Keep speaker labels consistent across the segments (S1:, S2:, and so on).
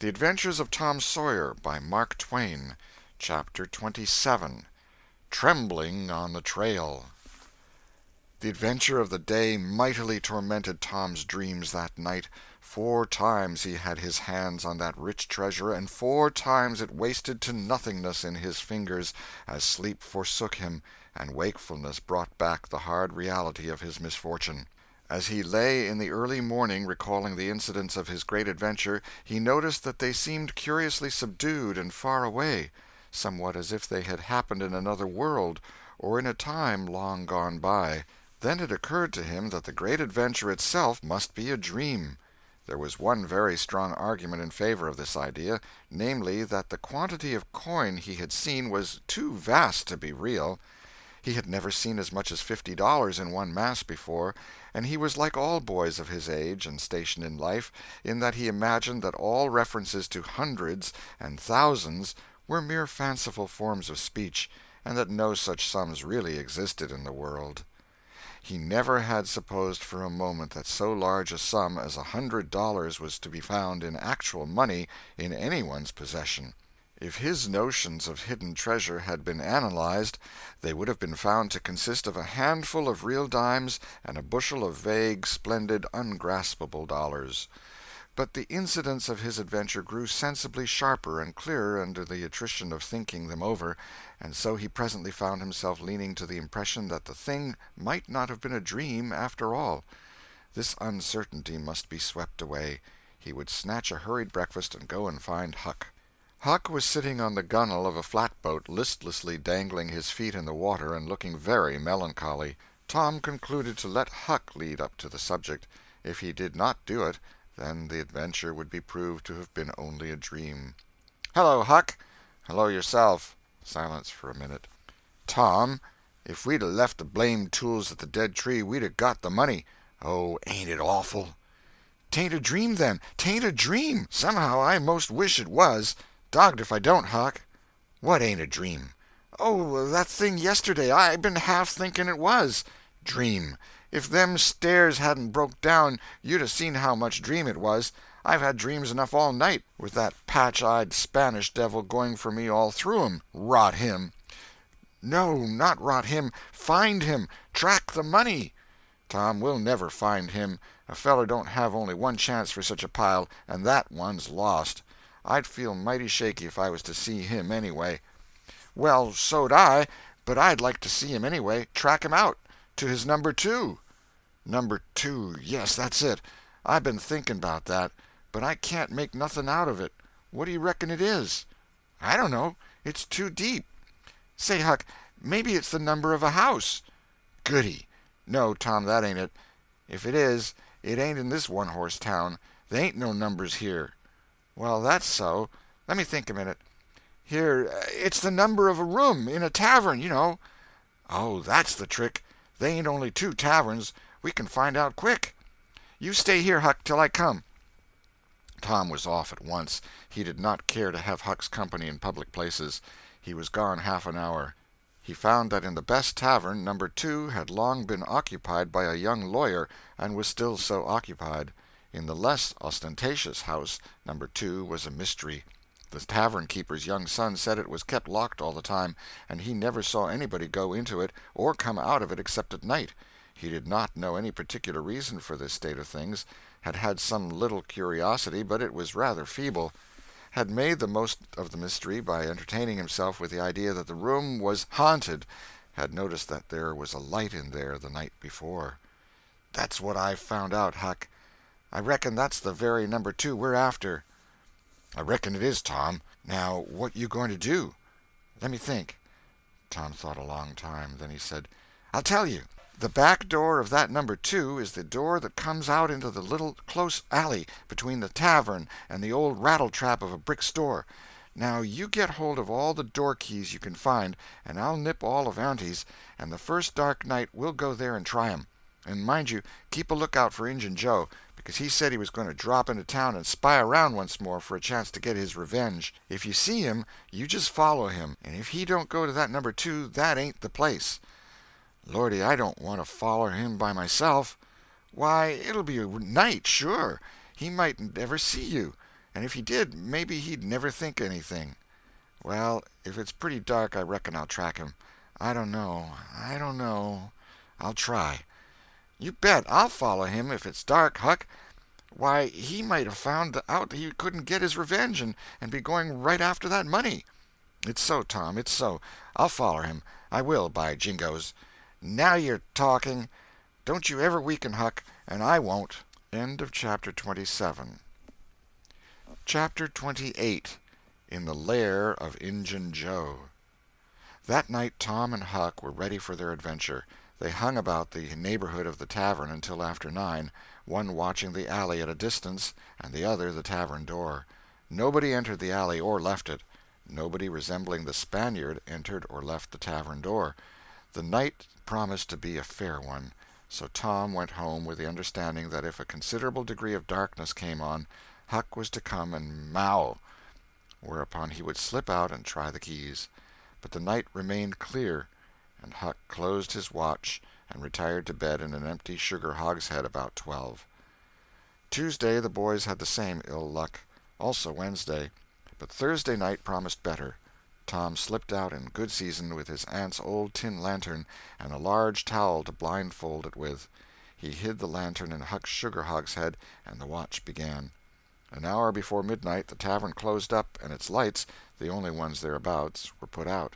S1: The Adventures of Tom Sawyer by Mark Twain. Chapter 27. Trembling on the Trail. The adventure of the day mightily tormented Tom's dreams that night. 4 times he had his hands on that rich treasure, and 4 times it wasted to nothingness in his fingers, as sleep forsook him, and wakefulness brought back the hard reality of his misfortune. As he lay in the early morning recalling the incidents of his great adventure, he noticed that they seemed curiously subdued and far away, somewhat as if they had happened in another world, or in a time long gone by. Then it occurred to him that the great adventure itself must be a dream. There was one very strong argument in favor of this idea, namely, that the quantity of coin he had seen was too vast to be real. He had never seen as much as $50 in one mass before, and he was like all boys of his age and station in life, in that he imagined that all references to hundreds and thousands were mere fanciful forms of speech, and that no such sums really existed in the world. He never had supposed for a moment that so large a sum as $100 was to be found in actual money in anyone's possession. If his notions of hidden treasure had been analyzed, they would have been found to consist of a handful of real dimes and a bushel of vague, splendid, ungraspable dollars. But the incidents of his adventure grew sensibly sharper and clearer under the attrition of thinking them over, and so he presently found himself leaning to the impression that the thing might not have been a dream after all. This uncertainty must be swept away. He would snatch a hurried breakfast and go and find Huck. Huck was sitting on the gunwale of a flatboat, listlessly dangling his feet in the water and looking very melancholy. Tom concluded to let Huck lead up to the subject. If he did not do it, then the adventure would be proved to have been only a dream. "Hello, Huck." "Hello yourself." Silence for a minute. "Tom, if we'd 'a' left the blamed tools at the dead tree, we'd 'a' got the money." "Oh, ain't it awful!" "'Tain't a dream, then. 'Tain't a dream. Somehow I most wish it was. Dogged if I don't, Huck." "What ain't a dream?" "Oh, that thing yesterday. I been half thinking it was." "Dream! If them stairs hadn't broke down, you'd 'a' seen how much dream it was. I've had dreams enough all night, with that patch-eyed Spanish devil going for me all through 'em. Rot him!" "No, not rot him. Find him. Track the money." "Tom, we'll never find him. A feller don't have only one chance for such a pile, and that one's lost. I'd feel mighty shaky if I was to see him, anyway." "Well, so'd I, but I'd like to see him anyway. Track him out. To his number 2. "Number 2, yes, that's it. I been thinking about that, but I can't make nothing out of it. What do you reckon it is?" "I don't know. It's too deep. Say, Huck, maybe it's the number of a house." "Goody! No, Tom, that ain't it. If it is, it ain't in this one-horse town. They ain't no numbers here." "Well, that's so. Let me think a minute. Here, it's the number of a room in a tavern, you know." "Oh, that's the trick. They ain't only 2 taverns. We can find out quick. You stay here, Huck, till I come." Tom was off at once. He did not care to have Huck's company in public places. He was gone half an hour. He found that in the best tavern, number 2 had long been occupied by a young lawyer, and was still so occupied. In the less ostentatious house, number 2 was a mystery. The tavern-keeper's young son said it was kept locked all the time, and he never saw anybody go into it or come out of it except at night. He did not know any particular reason for this state of things, had some little curiosity, but it was rather feeble, had made the most of the mystery by entertaining himself with the idea that the room was haunted, had noticed that there was a light in there the night before. "That's what I've found out, Huck. I reckon that's the very number 2 we're after." "I reckon it is, Tom. Now, what you going to do?" "Let me think." Tom thought a long time. Then he said, "I'll tell you. The back door of that number 2 is the door that comes out into the little close alley between the tavern and the old rattle-trap of a brick store. Now you get hold of all the door keys you can find, and I'll nip all of Auntie's, and the first dark night we'll go there and try 'em. And mind you, keep a lookout for Injun Joe, because he said he was going to drop into town and spy around once more for a chance to get his revenge. If you see him, you just follow him, and if he don't go to that number 2, that ain't the place." "Lordy, I don't want to follow him by myself." "Why, it'll be a night, sure. He mightn't ever see you. And if he did, maybe he'd never think anything. Well, if it's pretty dark, I reckon I'll track him. I don't know. I'll try. You bet I'll follow him if it's dark, Huck. Why, he might have found out that he couldn't get his revenge and be going right after that money. It's so, Tom, it's so. I'll follow him. I will, by jingoes. Now you're talking. Don't you ever weaken, Huck, and I won't. End of chapter 27. Chapter 28. In the Lair of Injun Joe. That night Tom and Huck were ready for their adventure. They hung about the neighborhood of the tavern until after 9, one watching the alley at a distance, and the other the tavern door. Nobody entered the alley or left it. Nobody resembling the Spaniard entered or left the tavern door. The night promised to be a fair one, so Tom went home with the understanding that if a considerable degree of darkness came on, Huck was to come and mow, whereupon he would slip out and try the keys. But the night remained clear, and Huck closed his watch and retired to bed in an empty sugar hogshead about 12. Tuesday the boys had the same ill luck, also Wednesday, but Thursday night promised better. Tom slipped out in good season with his aunt's old tin lantern and a large towel to blindfold it with. He hid the lantern in Huck's sugar hogshead, and the watch began. An hour before midnight the tavern closed up, and its lights, the only ones thereabouts, were put out.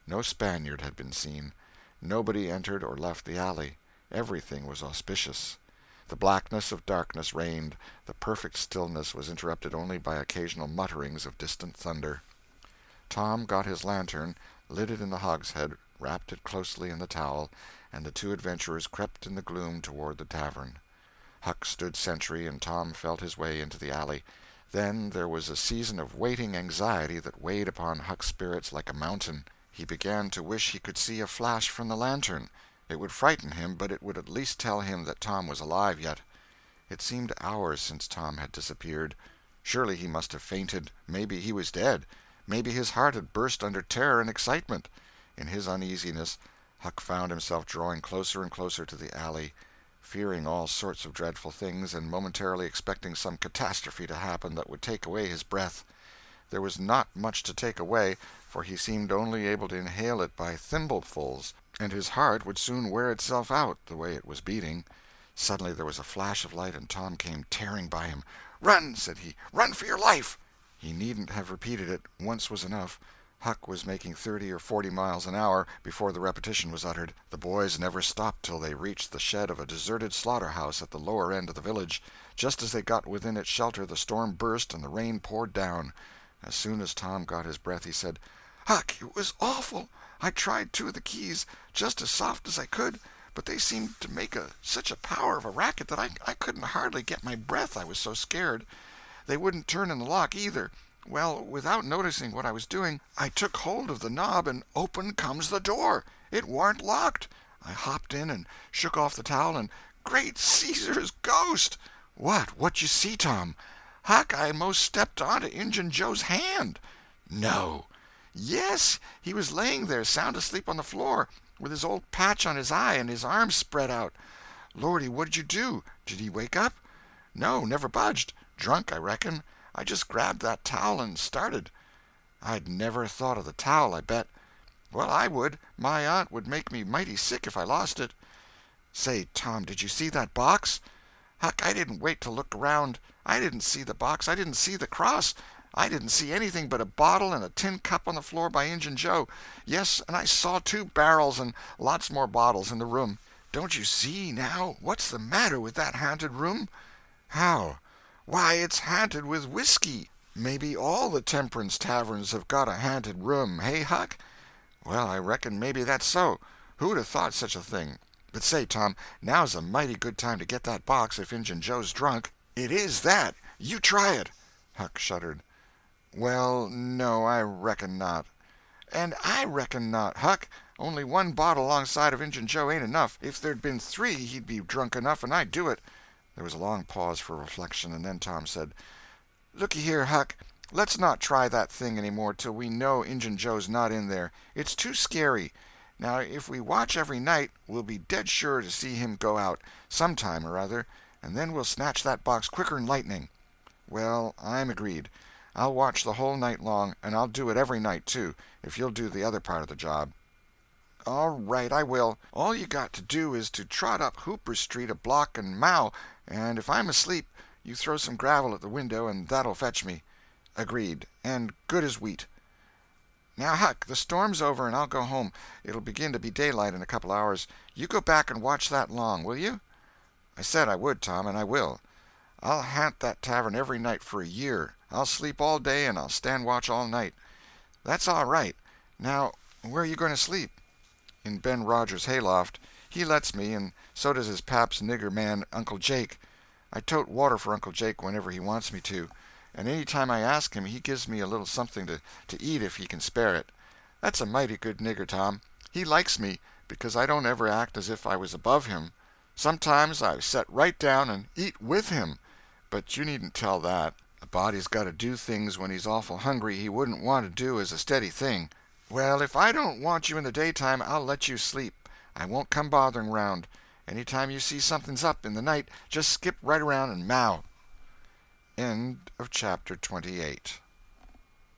S1: No Spaniard had been seen. Nobody entered or left the alley. Everything was auspicious. The blackness of darkness reigned. The perfect stillness was interrupted only by occasional mutterings of distant thunder. Tom got his lantern, lit it in the hogshead, wrapped it closely in the towel, and the two adventurers crept in the gloom toward the tavern. Huck stood sentry, and Tom felt his way into the alley. Then there was a season of waiting anxiety that weighed upon Huck's spirits like a mountain. He began to wish he could see a flash from the lantern. It would frighten him, but it would at least tell him that Tom was alive yet. It seemed hours since Tom had disappeared. Surely he must have fainted. Maybe he was dead. Maybe his heart had burst under terror and excitement. In his uneasiness, Huck found himself drawing closer and closer to the alley, fearing all sorts of dreadful things, and momentarily expecting some catastrophe to happen that would take away his breath. There was not much to take away, for he seemed only able to inhale it by thimblefuls, and his heart would soon wear itself out, the way it was beating. Suddenly there was a flash of light, and Tom came tearing by him. "Run!" said he. "Run for your life!" He needn't have repeated it. Once was enough. Huck was making 30 or 40 miles an hour before the repetition was uttered. The boys never stopped till they reached the shed of a deserted slaughterhouse at the lower end of the village. Just as they got within its shelter, the storm burst and the rain poured down. As soon as Tom got his breath, he said, "Huck, it was awful. I tried 2 of the keys, just as soft as I could, but they seemed to make such a power of a racket that I couldn't hardly get my breath, I was so scared. They wouldn't turn in the lock, either. Well, without noticing what I was doing, I took hold of the knob, and open comes the door. It warn't locked. I hopped in and shook off the towel, and great Caesar's ghost!" What you see, Tom?" "Huck, I most stepped onto Injun Joe's hand." "No!" "Yes, he was laying there sound asleep on the floor, with his old patch on his eye and his arms spread out." "Lordy, what'd you do? Did he wake up?" "No, never budged. Drunk, I reckon. I just grabbed that towel and started." "I'd never thought of the towel, I bet." "Well, I would. My aunt would make me mighty sick if I lost it." "Say, Tom, did you see that box?" "Huck, I didn't wait to look around. I didn't see the box. I didn't see the cross. I didn't see anything but a bottle and a tin cup on the floor by Injun Joe. Yes, and I saw 2 barrels and lots more bottles in the room. Don't you see, now, what's the matter with that haunted room?" "How?" "Why, it's haunted with whiskey. Maybe all the temperance taverns have got a haunted room, hey, Huck?" "Well, I reckon maybe that's so. Who'd have thought such a thing? But say, Tom, now's a mighty good time to get that box if Injun Joe's drunk." "It is that. You try it." Huck shuddered. "Well, no, I reckon not." "And I reckon not, Huck. Only 1 bottle alongside of Injun Joe ain't enough. If there'd been 3, he'd be drunk enough, and I'd do it." There was a long pause for reflection, and then Tom said, "Looky here, Huck, let's not try that thing any more till we know Injun Joe's not in there. It's too scary. Now, if we watch every night, we'll be dead sure to see him go out, some time or other, and then we'll snatch that box quicker'n lightning." Well, I'm agreed. I'll watch the whole night long, and I'll do it every night, too, if you'll do the other part of the job. All right, I will. All you got to do is to trot up Hooper Street a block and mow, and if I'm asleep, you throw some gravel at the window, and that'll fetch me. Agreed, and good as wheat. Now, Huck, the storm's over, and I'll go home. It'll begin to be daylight in a couple hours. You go back and watch that long, will you? I said I would, Tom, and I will. I'll haunt that tavern every night for a year. I'll sleep all day, and I'll stand watch all night. That's all right. Now, where are you going to sleep? In Ben Rogers' hayloft. He lets me, and so does his pap's nigger man, Uncle Jake. I tote water for Uncle Jake whenever he wants me to, and any time I ask him he gives me a little something to eat if he can spare it. That's a mighty good nigger, Tom. He likes me because I don't ever act as if I was above him. Sometimes I set right down and eat with him, but you needn't tell that. A body's got to do things when he's awful hungry he wouldn't want to do as a steady thing. Well, if I don't want you in the daytime, I'll let you sleep. I won't come bothering round. Any time you see something's up in the night, just skip right around and mow. End of chapter 28.